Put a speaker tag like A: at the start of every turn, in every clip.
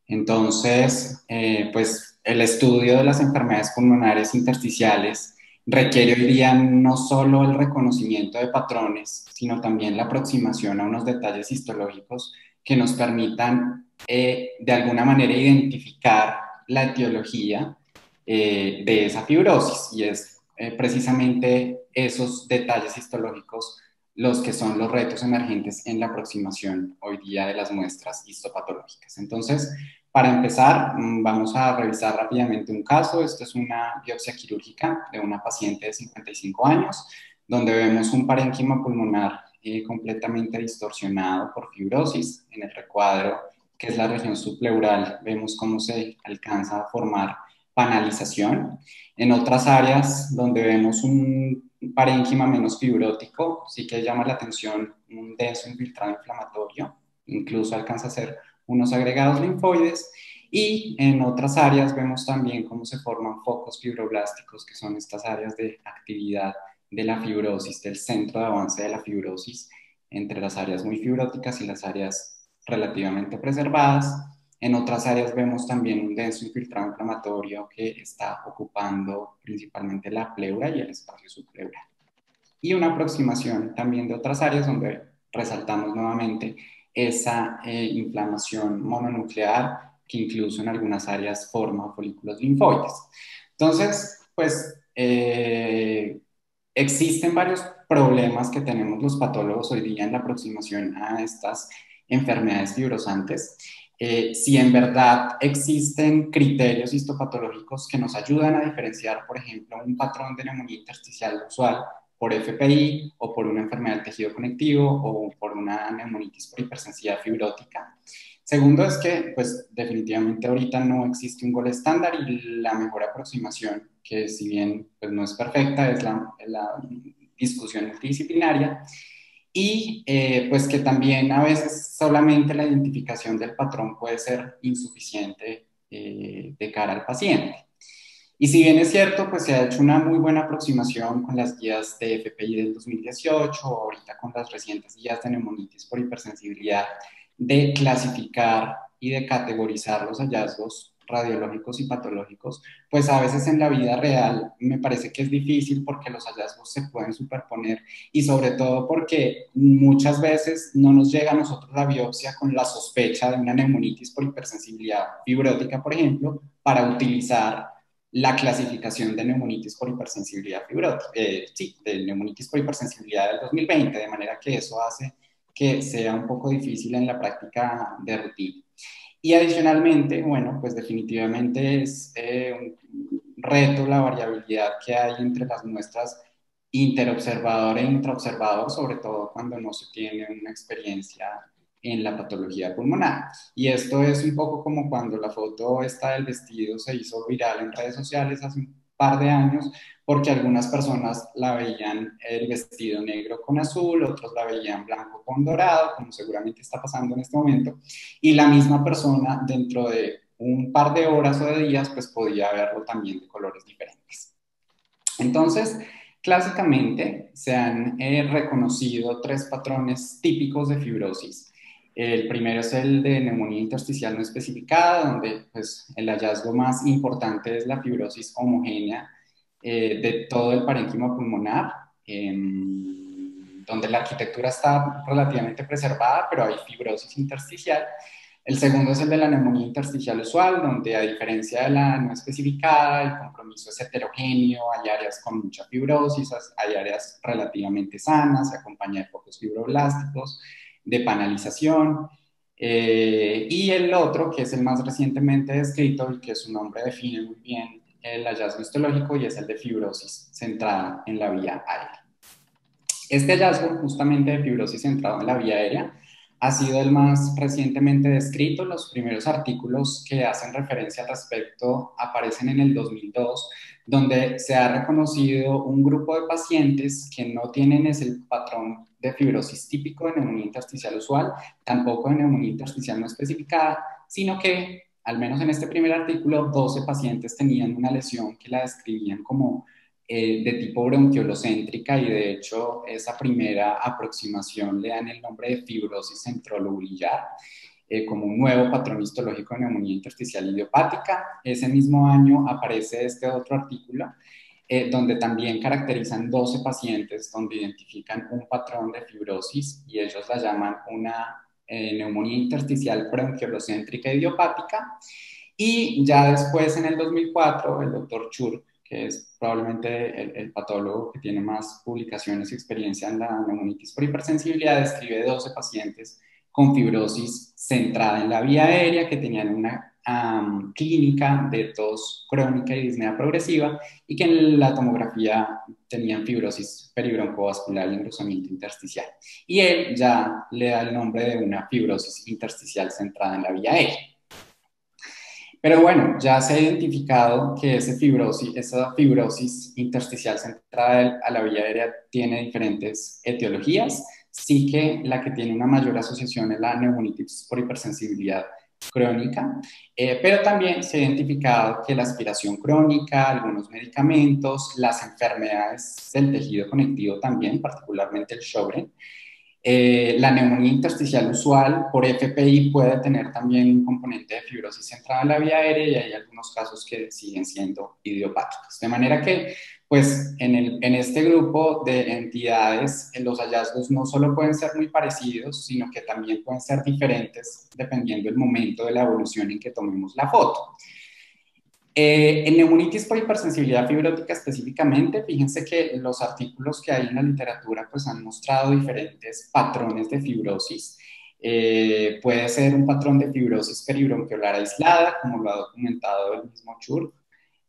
A: Entonces, pues el estudio de las enfermedades pulmonares intersticiales requiere hoy día no solo el reconocimiento de patrones, sino también la aproximación a unos detalles histológicos que nos permitan de alguna manera identificar la etiología de esa fibrosis. Y es precisamente esos detalles histológicos los que son los retos emergentes en la aproximación hoy día de las muestras histopatológicas. Entonces, para empezar, vamos a revisar rápidamente un caso. Esto es una biopsia quirúrgica de una paciente de 55 años, donde vemos un parénquima pulmonar completamente distorsionado por fibrosis. En el recuadro, que es la región subpleural, vemos cómo se alcanza a formar panalización. En otras áreas, donde vemos un parénquima menos fibrótico, sí que llama la atención un denso infiltrado inflamatorio, incluso alcanza a ser unos agregados linfoides, y en otras áreas vemos también cómo se forman focos fibroblásticos, que son estas áreas de actividad de la fibrosis, del centro de avance de la fibrosis, entre las áreas muy fibróticas y las áreas relativamente preservadas. En otras áreas vemos también un denso infiltrado inflamatorio que está ocupando principalmente la pleura y el espacio subpleural. Y una aproximación también de otras áreas donde resaltamos nuevamente esa inflamación mononuclear que incluso en algunas áreas forma folículos linfoides. Entonces, pues existen varios problemas que tenemos los patólogos hoy día en la aproximación a estas enfermedades fibrosantes. Si en verdad existen criterios histopatológicos que nos ayudan a diferenciar, por ejemplo, un patrón de neumonía intersticial usual por FPI o por una enfermedad del tejido conectivo o por una neumonitis por hipersensibilidad fibrótica. Segundo es que, pues, definitivamente ahorita no existe un gol estándar y la mejor aproximación, que si bien pues, no es perfecta, es la discusión multidisciplinaria y pues que también a veces solamente la identificación del patrón puede ser insuficiente de cara al paciente. Y si bien es cierto, pues se ha hecho una muy buena aproximación con las guías de FPI del 2018, ahorita con las recientes guías de neumonitis por hipersensibilidad, de clasificar y de categorizar los hallazgos radiológicos y patológicos, pues a veces en la vida real me parece que es difícil porque los hallazgos se pueden superponer y sobre todo porque muchas veces no nos llega a nosotros la biopsia con la sospecha de una neumonitis por hipersensibilidad fibrótica, por ejemplo, para utilizar la clasificación de neumonitis por hipersensibilidad fibrótica, sí, de neumonitis por hipersensibilidad del 2020, de manera que eso hace que sea un poco difícil en la práctica de rutina. Y adicionalmente, bueno, pues definitivamente es un reto la variabilidad que hay entre las muestras interobservador e intraobservador, sobre todo cuando no se tiene una experiencia en la patología pulmonar. Y esto es un poco como cuando la foto esta del vestido se hizo viral en redes sociales hace un par de años, porque algunas personas la veían el vestido negro con azul, otros la veían blanco con dorado, como seguramente está pasando en este momento, y la misma persona dentro de un par de horas o de días, pues podía verlo también de colores diferentes. Entonces, clásicamente se han reconocido tres patrones típicos de fibrosis. El primero es el de neumonía intersticial no especificada, donde pues, el hallazgo más importante es la fibrosis homogénea de todo el parénquima pulmonar, donde la arquitectura está relativamente preservada, pero hay fibrosis intersticial. El segundo es el de la neumonía intersticial usual, donde a diferencia de la no especificada, el compromiso es heterogéneo, hay áreas con mucha fibrosis, hay áreas relativamente sanas, se acompaña de focos fibroblásticos, de panalización. Y el otro, que es el más recientemente descrito y que su nombre define muy bien el hallazgo histológico, y es el de fibrosis centrada en la vía aérea. Este hallazgo, justamente de fibrosis centrado en la vía aérea, ha sido el más recientemente descrito. Los primeros artículos que hacen referencia al respecto aparecen en el 2002, donde se ha reconocido un grupo de pacientes que no tienen ese patrón de fibrosis típico de neumonía intersticial usual, tampoco de neumonía intersticial no especificada, sino que, al menos en este primer artículo, 12 pacientes tenían una lesión que la describían como de tipo bronquiolocéntrica, y de hecho esa primera aproximación le dan el nombre de fibrosis centrolobulillar. como un nuevo patrón histológico de neumonía intersticial idiopática. Ese mismo año aparece este otro artículo, donde también caracterizan 12 pacientes, donde identifican un patrón de fibrosis y ellos la llaman una neumonía intersticial bronquiolocéntrica idiopática. Y ya después, en el 2004, el doctor Chur, que es probablemente el patólogo que tiene más publicaciones y experiencia en la neumonitis por hipersensibilidad, describe 12 pacientes con fibrosis centrada en la vía aérea que tenían una clínica de tos crónica y disnea progresiva y que en la tomografía tenían fibrosis peribroncovascular y engrosamiento intersticial. Y él ya le da el nombre de una fibrosis intersticial centrada en la vía aérea. Pero bueno, ya se ha identificado que esa fibrosis intersticial centrada a la vía aérea tiene diferentes etiologías. Sí que la que tiene una mayor asociación es la neumonitis por hipersensibilidad crónica, pero también se ha identificado que la aspiración crónica, algunos medicamentos, las enfermedades del tejido conectivo también, particularmente el Sjögren, la neumonía intersticial usual por FPI puede tener también un componente de fibrosis centrada en la vía aérea y hay algunos casos que siguen siendo idiopáticos. De manera que, pues, en este grupo de entidades, los hallazgos no solo pueden ser muy parecidos, sino que también pueden ser diferentes dependiendo del momento de la evolución en que tomemos la foto. En neumonitis por hipersensibilidad fibrótica específicamente, fíjense que los artículos que hay en la literatura pues han mostrado diferentes patrones de fibrosis. Puede ser un patrón de fibrosis peribronquiolar aislada, como lo ha documentado el mismo Chur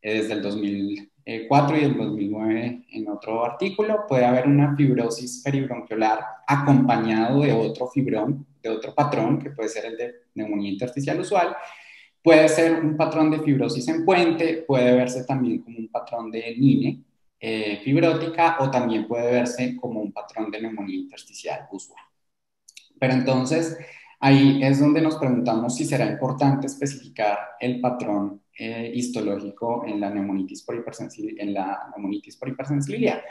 A: desde el 2004 y el 2009 en otro artículo. Puede haber una fibrosis peribronquiolar acompañado de otro fibrón, de otro patrón, que puede ser el de neumonía intersticial usual. Puede ser un patrón de fibrosis en puente, puede verse también como un patrón de NINE fibrótica o también puede verse como un patrón de neumonía intersticial usual. Pero entonces ahí es donde nos preguntamos si será importante especificar el patrón histológico en la neumonitis por hipersensibilidad.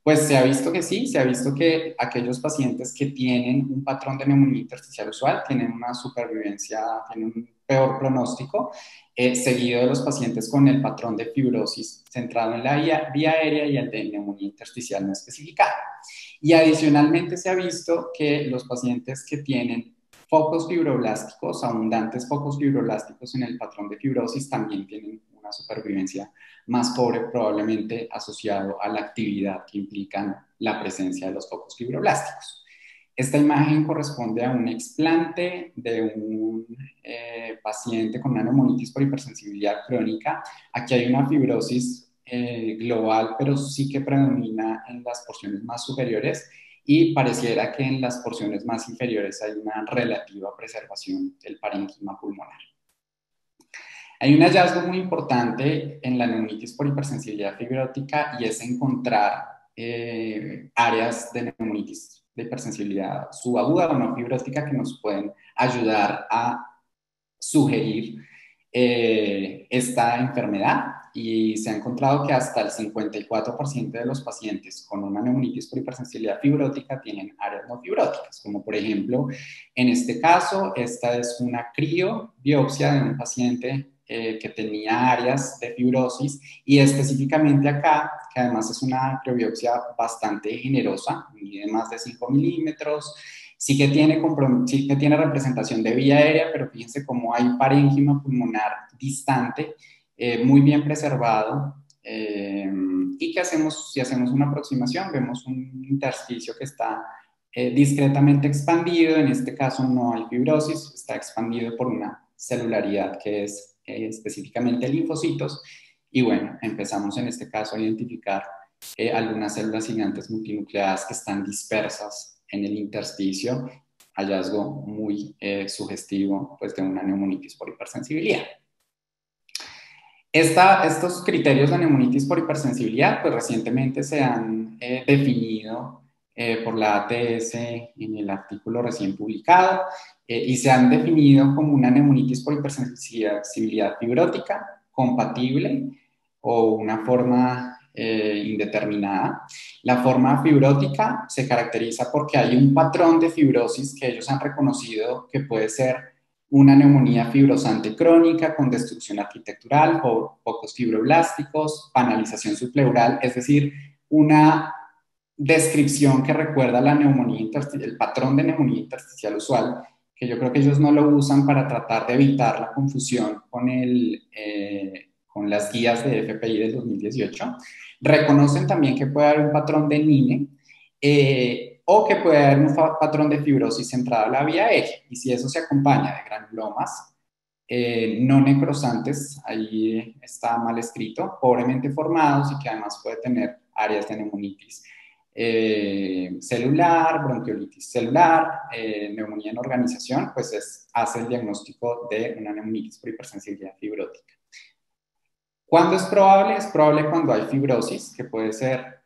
A: Pues se ha visto que sí, se ha visto que aquellos pacientes que tienen un patrón de neumonía intersticial usual tienen una supervivencia, tienen un peor pronóstico, seguido de los pacientes con el patrón de fibrosis centrado en la vía aérea y el de neumonía intersticial no especificada. Y adicionalmente se ha visto que los pacientes que tienen focos fibroblásticos, abundantes focos fibroblásticos en el patrón de fibrosis, también tienen una supervivencia más pobre, probablemente asociado a la actividad que implican la presencia de los focos fibroblásticos. Esta imagen corresponde a un explante de un paciente con una neumonitis por hipersensibilidad crónica. Aquí hay una fibrosis global, pero sí que predomina en las porciones más superiores y pareciera que en las porciones más inferiores hay una relativa preservación del parénquima pulmonar. Hay un hallazgo muy importante en la neumonitis por hipersensibilidad fibrótica y es encontrar áreas de neumonitis de hipersensibilidad subaguda o no fibrótica que nos pueden ayudar a sugerir esta enfermedad y se ha encontrado que hasta el 54% de los pacientes con una neumonitis por hipersensibilidad fibrótica tienen áreas no fibróticas, como por ejemplo en este caso, esta es una criobiopsia de un paciente que tenía áreas de fibrosis y específicamente acá, que además es una criobiopsia bastante generosa, mide más de 5 milímetros, sí que tiene representación de vía aérea, pero fíjense cómo hay parénquima pulmonar distante, muy bien preservado, y que si hacemos una aproximación, vemos un intersticio que está discretamente expandido, en este caso no hay fibrosis, está expandido por una celularidad que es específicamente linfocitos, y bueno, empezamos en este caso a identificar algunas células gigantes multinucleadas que están dispersas en el intersticio, hallazgo muy sugestivo pues, de una neumonitis por hipersensibilidad. Estos criterios de neumonitis por hipersensibilidad pues, recientemente se han definido por la ATS en el artículo recién publicado y se han definido como una neumonitis por hipersensibilidad fibrótica compatible o una forma indeterminada. La forma fibrótica se caracteriza porque hay un patrón de fibrosis que ellos han reconocido que puede ser una neumonía fibrosante crónica con destrucción arquitectural, pocos fibroblásticos, panalización subpleural, es decir, una descripción que recuerda la neumonía el patrón de neumonía intersticial usual, que yo creo que ellos no lo usan para tratar de evitar la confusión con las guías de FPI del 2018. Reconocen también que puede haber un patrón de NINE o que puede haber un patrón de fibrosis centrada a la vía aérea. Y si eso se acompaña de granulomas no necrosantes, ahí está mal escrito, pobremente formados y que además puede tener áreas de neumonitis celular, bronquiolitis celular, neumonía en organización, pues hace el diagnóstico de una neumonitis por hipersensibilidad fibrótica. ¿Cuándo es probable? Es probable cuando hay fibrosis, que puede ser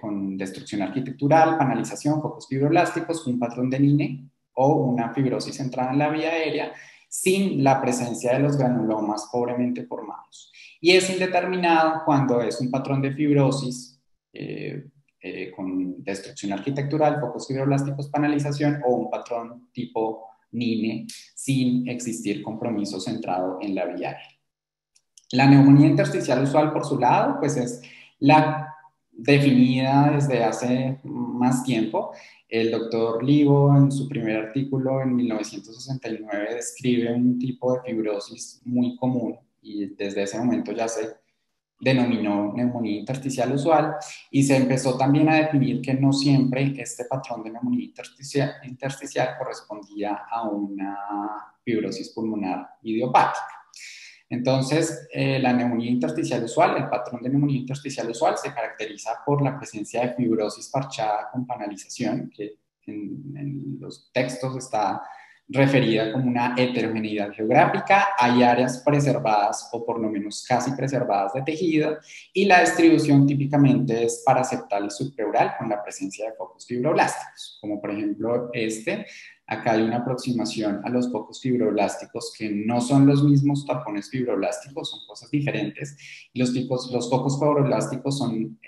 A: con destrucción arquitectural, panalización, focos fibroblásticos, un patrón de NINE o una fibrosis centrada en la vía aérea, sin la presencia de los granulomas pobremente formados. Y es indeterminado cuando es un patrón de fibrosis con destrucción arquitectural, focos fibroblásticos, panalización o un patrón tipo NINE sin existir compromiso centrado en la vía aérea. La neumonía intersticial usual, por su lado, pues es la definida desde hace más tiempo. El doctor Livo, en su primer artículo en 1969, describe un tipo de fibrosis muy común y desde ese momento ya se denominó neumonía intersticial usual y se empezó también a definir que no siempre este patrón de neumonía intersticial correspondía a una fibrosis pulmonar idiopática. Entonces, la neumonía intersticial usual, el patrón de neumonía intersticial usual se caracteriza por la presencia de fibrosis parchada con panalización, que en los textos está referida como una heterogeneidad geográfica. Hay áreas preservadas o por lo menos casi preservadas de tejido y la distribución típicamente es paraseptal y subpleural con la presencia de focos fibroblásticos, como por ejemplo Acá hay una aproximación a los focos fibroblásticos que no son los mismos tapones fibroblásticos, son cosas diferentes. Y los focos fibroblásticos son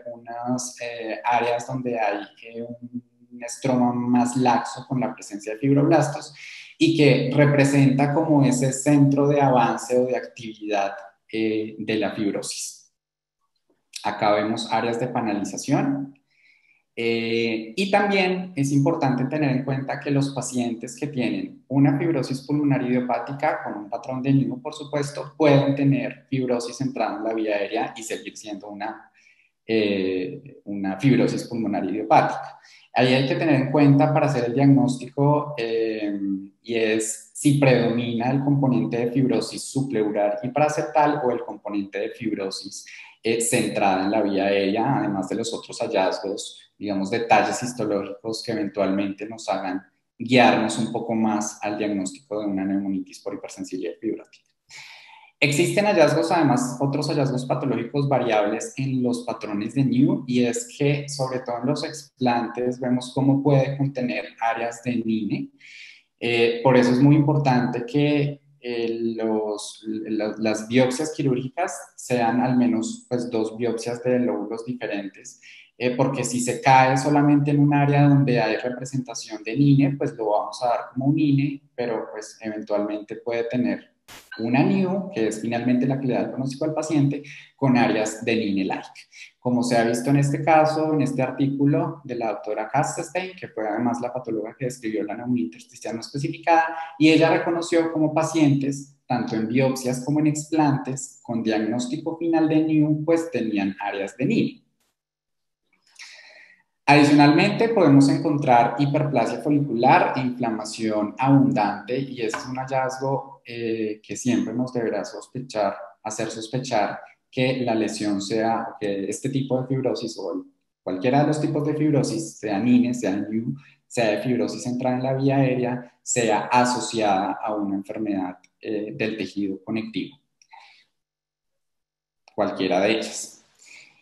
A: unas áreas donde hay un estroma más laxo con la presencia de fibroblastos y que representa como ese centro de avance o de actividad de la fibrosis. Acá vemos áreas de panalización. Y también es importante tener en cuenta que los pacientes que tienen una fibrosis pulmonar idiopática con un patrón de NIU, por supuesto, pueden tener fibrosis entrando en la vía aérea y seguir siendo una fibrosis pulmonar idiopática. Ahí hay que tener en cuenta para hacer el diagnóstico y es si predomina el componente de fibrosis subpleural y paraseptal o el componente de fibrosis centrada en la vía aérea, además de los otros hallazgos, digamos, detalles histológicos que eventualmente nos hagan guiarnos un poco más al diagnóstico de una neumonitis por hipersensibilidad fibrótica. Existen hallazgos, además, otros hallazgos patológicos variables en los patrones de NIU y es que, sobre todo en los explantes, vemos cómo puede contener áreas de NINE. Por eso es muy importante que las biopsias quirúrgicas sean al menos pues, 2 biopsias de lóbulos diferentes, porque si se cae solamente en un área donde hay representación de NINE, pues lo vamos a dar como un NINE, pero pues eventualmente puede tener una NIU, que es finalmente la que le da el pronóstico al paciente, con áreas de NINE-like. Como se ha visto en este caso, en este artículo de la doctora Kastenstein, que fue además la patóloga que describió la neumonía intersticial no especificada, y ella reconoció como pacientes, tanto en biopsias como en explantes, con diagnóstico final de NIU, pues tenían áreas de NINE. Adicionalmente, podemos encontrar hiperplasia folicular e inflamación abundante, y ese es un hallazgo que siempre nos deberá hacer sospechar que la lesión sea, que este tipo de fibrosis o cualquiera de los tipos de fibrosis, sea NINE, sea NIU, sea de fibrosis central en la vía aérea, sea asociada a una enfermedad del tejido conectivo, cualquiera de ellas.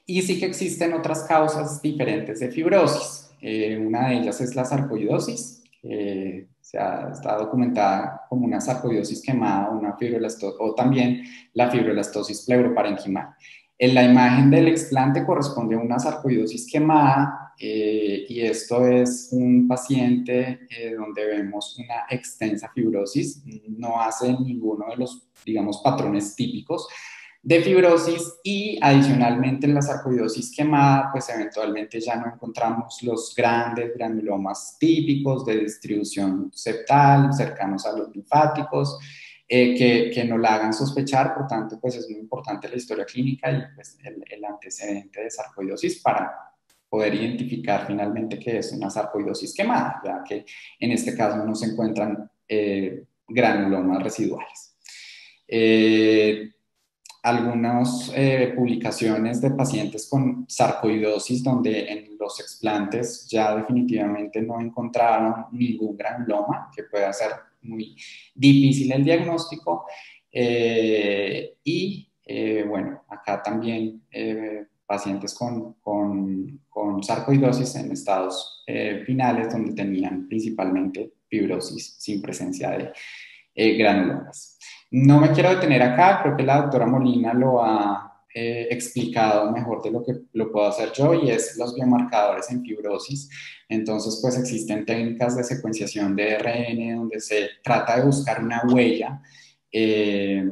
A: Y sí que existen otras causas diferentes de fibrosis. Una de ellas es la sarcoidosis, que está documentada como una sarcoidosis quemada o también la fibroblastosis pleuroparenquimal. En la imagen del explante corresponde a una sarcoidosis quemada y esto es un paciente donde vemos una extensa fibrosis, no hace ninguno de los, digamos, patrones típicos de fibrosis y adicionalmente en la sarcoidosis quemada, pues eventualmente ya no encontramos los grandes granulomas típicos de distribución septal cercanos a los linfáticos, que no la hagan sospechar, por tanto, pues es muy importante la historia clínica y pues, el antecedente de sarcoidosis para poder identificar finalmente que es una sarcoidosis quemada, ya que en este caso no se encuentran granulomas residuales. Algunas publicaciones de pacientes con sarcoidosis donde en los explantes ya definitivamente no encontraron ningún granuloma, que puede ser muy difícil el diagnóstico. Bueno, acá también pacientes con sarcoidosis en estados finales donde tenían principalmente fibrosis sin presencia de granulomas. No me quiero detener acá, creo que la doctora Molina lo ha explicado mejor de lo que lo puedo hacer yo y es los biomarcadores en fibrosis. Entonces, pues existen técnicas de secuenciación de ARN donde se trata de buscar una huella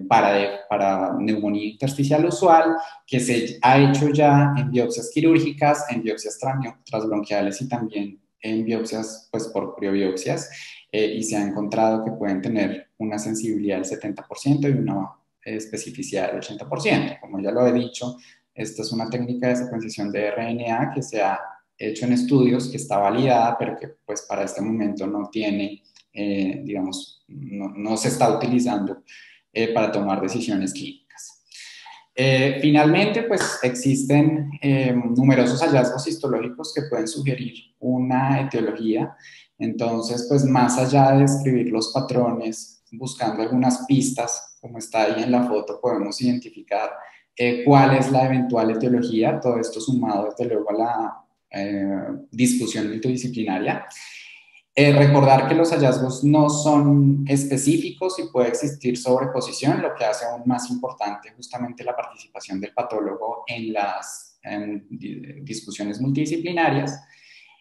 A: para neumonía intersticial usual que se ha hecho ya en biopsias quirúrgicas, en biopsias transbronquiales y también en biopsias, pues por criobiopsias, y se ha encontrado que pueden tener una sensibilidad del 70% y una especificidad del 80%. Como ya lo he dicho, esta es una técnica de secuenciación de RNA que se ha hecho en estudios, que está validada, pero que pues para este momento no tiene, digamos, no se está utilizando para tomar decisiones clínicas. Finalmente, pues existen numerosos hallazgos histológicos que pueden sugerir una etiología. Entonces, pues más allá de describir los patrones, buscando algunas pistas, como está ahí en la foto, podemos identificar cuál es la eventual etiología. Todo esto sumado, desde luego, a la discusión multidisciplinaria. Recordar que los hallazgos no son específicos y puede existir sobreposición, lo que hace aún más importante justamente la participación del patólogo en las discusiones multidisciplinarias.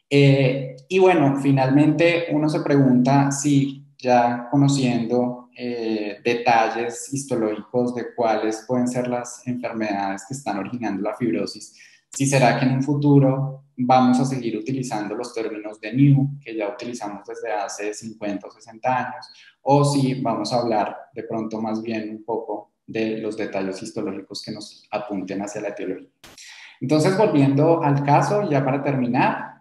A: Y bueno, finalmente uno se pregunta si ya conociendo detalles histológicos de cuáles pueden ser las enfermedades que están originando la fibrosis, si será que en un futuro vamos a seguir utilizando los términos de NEW, que ya utilizamos desde hace 50 o 60 años, o si vamos a hablar de pronto más bien un poco de los detalles histológicos que nos apunten hacia la etiología. Entonces, volviendo al caso, ya para terminar,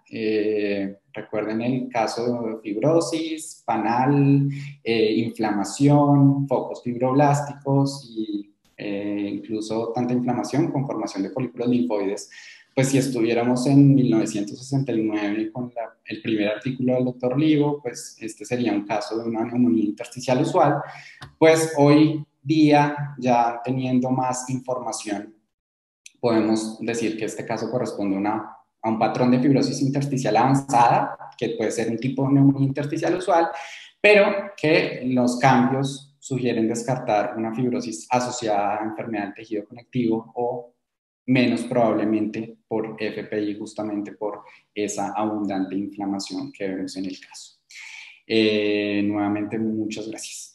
A: recuerden el caso de fibrosis, panal, inflamación, focos fibroblásticos y incluso tanta inflamación con formación de folículos linfoides. Pues si estuviéramos en 1969 con el primer artículo del doctor Livo, pues este sería un caso de una neumonía intersticial usual. Pues hoy día, ya teniendo más información, podemos decir que este caso corresponde a un patrón de fibrosis intersticial avanzada, que puede ser un tipo de neumonía intersticial usual, pero que los cambios sugieren descartar una fibrosis asociada a enfermedad del tejido conectivo o menos probablemente por FPI, justamente por esa abundante inflamación que vemos en el caso. Nuevamente, muchas gracias.